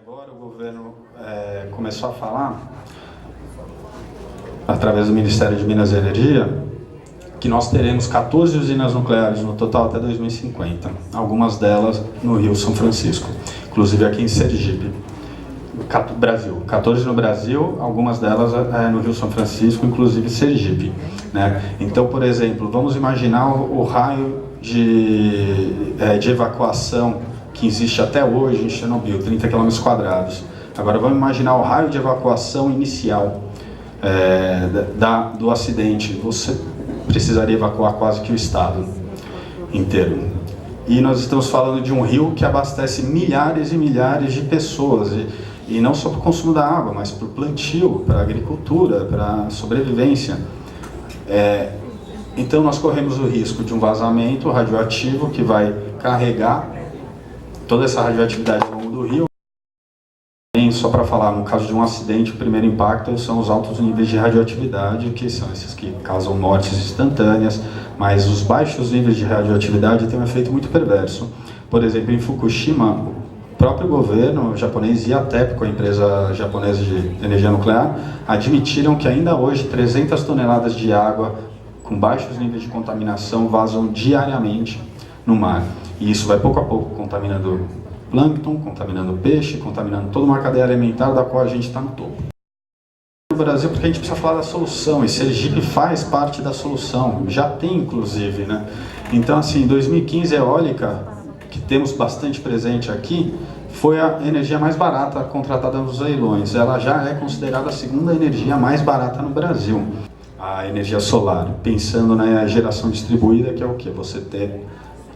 agora o governo começou a falar, através do Ministério de Minas e Energia, que nós teremos 14 usinas nucleares no total até 2050, algumas delas no Rio São Francisco, inclusive aqui em Sergipe, Brasil. 14 no Brasil, algumas delas no Rio São Francisco, inclusive Sergipe, né? Então, por exemplo, vamos imaginar o raio de evacuação que existe até hoje em Chernobyl, 30 km². Agora vamos imaginar o raio de evacuação inicial do acidente. Você precisaria evacuar quase que o estado inteiro. E nós estamos falando de um rio que abastece milhares e milhares de pessoas, e não só para o consumo da água, mas para o plantio, para a agricultura, para a sobrevivência. Então nós corremos o risco de um vazamento radioativo que vai carregar toda essa radioatividade ao longo do rio. Só para falar, no caso de um acidente, o primeiro impacto são os altos níveis de radioatividade, que são esses que causam mortes instantâneas, mas os baixos níveis de radioatividade têm um efeito muito perverso. Por exemplo, em Fukushima, o próprio governo japonês e a TEPCO, a empresa japonesa de energia nuclear, admitiram que ainda hoje 300 toneladas de água com baixos níveis de contaminação vazam diariamente no mar. E isso vai pouco a pouco contaminando plâncton, contaminando peixe, contaminando toda uma cadeia alimentar da qual a gente está no topo. No Brasil, porque a gente precisa falar da solução, e Sergipe faz parte da solução, já tem inclusive, né? Então, assim, em 2015, a eólica, que temos bastante presente aqui, foi a energia mais barata contratada nos leilões. Ela já é considerada a segunda energia mais barata no Brasil. A energia solar, pensando na geração distribuída, que é o que? Você ter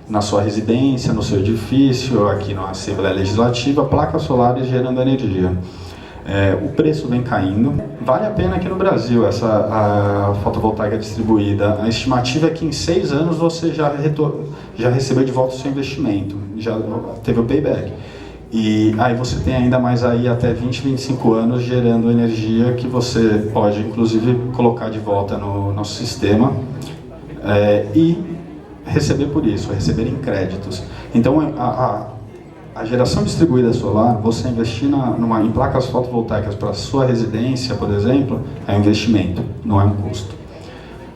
na sua residência, no seu edifício, aqui na Assembleia Legislativa, placas solares gerando energia. O preço vem caindo. Vale a pena aqui no Brasil a fotovoltaica distribuída. A estimativa é que em 6 anos você já recebeu de volta o seu investimento, já teve o payback. E aí você tem ainda mais aí até 20, 25 anos gerando energia que você pode inclusive colocar de volta no nosso sistema e receber por isso, receber em créditos. Então a geração distribuída solar, você investir em placas fotovoltaicas para a sua residência, por exemplo, é um investimento, não é um custo.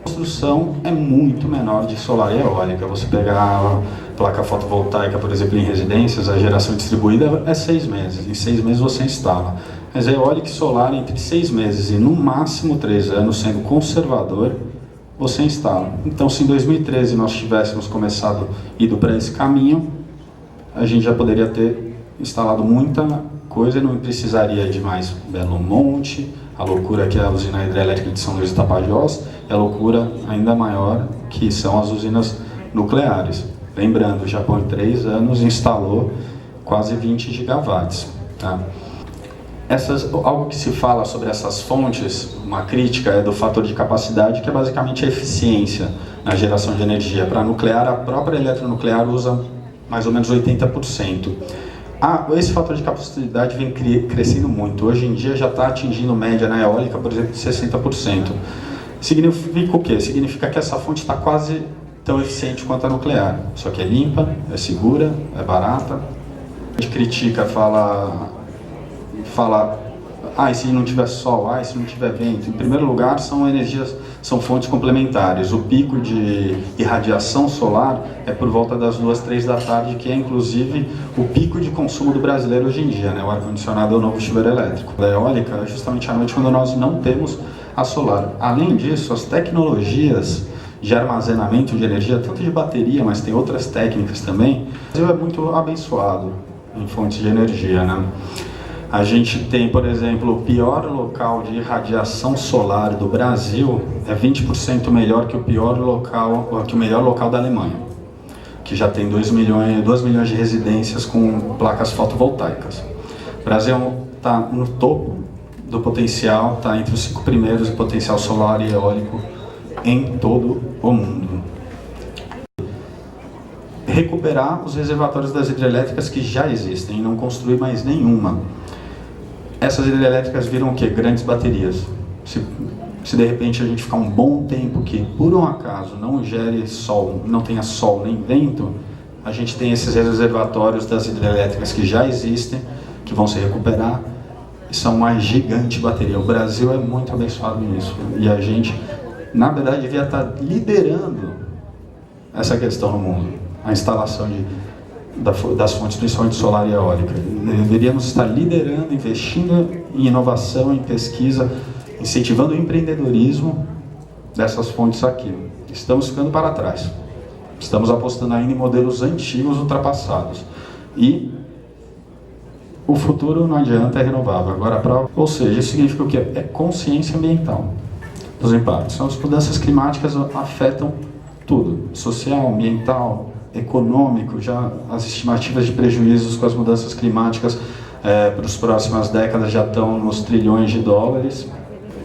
A construção é muito menor de solar e eólica. Você pegar a placa fotovoltaica, por exemplo, em residências, a geração distribuída é 6 meses. Em 6 meses você instala. Mas a eólica e solar, entre 6 meses e no máximo 3 anos, sendo conservador, você instala. Então, se em 2013 nós tivéssemos ido para esse caminho, a gente já poderia ter instalado muita coisa e não precisaria de mais Belo Monte, a loucura que é a usina hidrelétrica de São Luís e Tapajós, e a loucura ainda maior que são as usinas nucleares. Lembrando, o Japão em 3 anos instalou quase 20 gigawatts. Tá? Algo que se fala sobre essas fontes, uma crítica é do fator de capacidade, que é basicamente a eficiência na geração de energia. Para nuclear, a própria eletronuclear usa mais ou menos 80%. Esse fator de capacidade vem crescendo muito. Hoje em dia já está atingindo média na eólica, por exemplo, de 60%. Significa o quê? Significa que essa fonte está quase tão eficiente quanto a nuclear. Só que é limpa, é segura, é barata. A gente critica, fala, e se não tiver sol, e se não tiver vento? Em primeiro lugar, são fontes complementares. O pico de irradiação solar é por volta das 2, 3 da tarde, que é inclusive o pico de consumo do brasileiro hoje em dia, né? O ar-condicionado é o novo chuveiro elétrico. A eólica é justamente à noite, quando nós não temos a solar. Além disso, as tecnologias de armazenamento de energia, tanto de bateria, mas tem outras técnicas também, o Brasil é muito abençoado em fontes de energia, né? A gente tem, por exemplo, o pior local de irradiação solar do Brasil é 20% melhor que o melhor local da Alemanha, que já tem 2 milhões de residências com placas fotovoltaicas. O Brasil está no topo do potencial, está entre os 5 primeiros em potencial solar e eólico em todo o mundo. Recuperar os reservatórios das hidrelétricas que já existem e não construir mais nenhuma. Essas hidrelétricas viram o quê? Grandes baterias. Se de repente a gente ficar um bom tempo que, por um acaso, não gere sol, não tenha sol nem vento, a gente tem esses reservatórios das hidrelétricas que já existem, que vão se recuperar. Isso é uma gigante bateria. O Brasil é muito abençoado nisso. E a gente, na verdade, devia estar liderando essa questão no mundo. A instalação das fontes, principalmente solar e eólica. Deveríamos estar liderando, investindo em inovação, em pesquisa, incentivando o empreendedorismo dessas fontes aqui. Estamos ficando para trás. Estamos apostando ainda em modelos antigos, ultrapassados. E o futuro não adianta, é renovável. Agora a prova, ou seja, isso significa o quê? É consciência ambiental dos impactos. Então, as mudanças climáticas afetam tudo, social, ambiental, econômico. Já as estimativas de prejuízos com as mudanças climáticas para as próximas décadas já estão nos trilhões de dólares.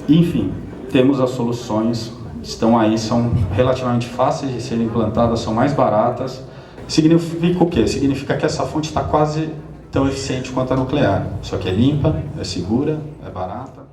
Enfim, temos as soluções, estão aí, são relativamente fáceis de serem implantadas, são mais baratas. Significa o quê? Significa que essa fonte está quase tão eficiente quanto a nuclear, só que é limpa, é segura, é barata.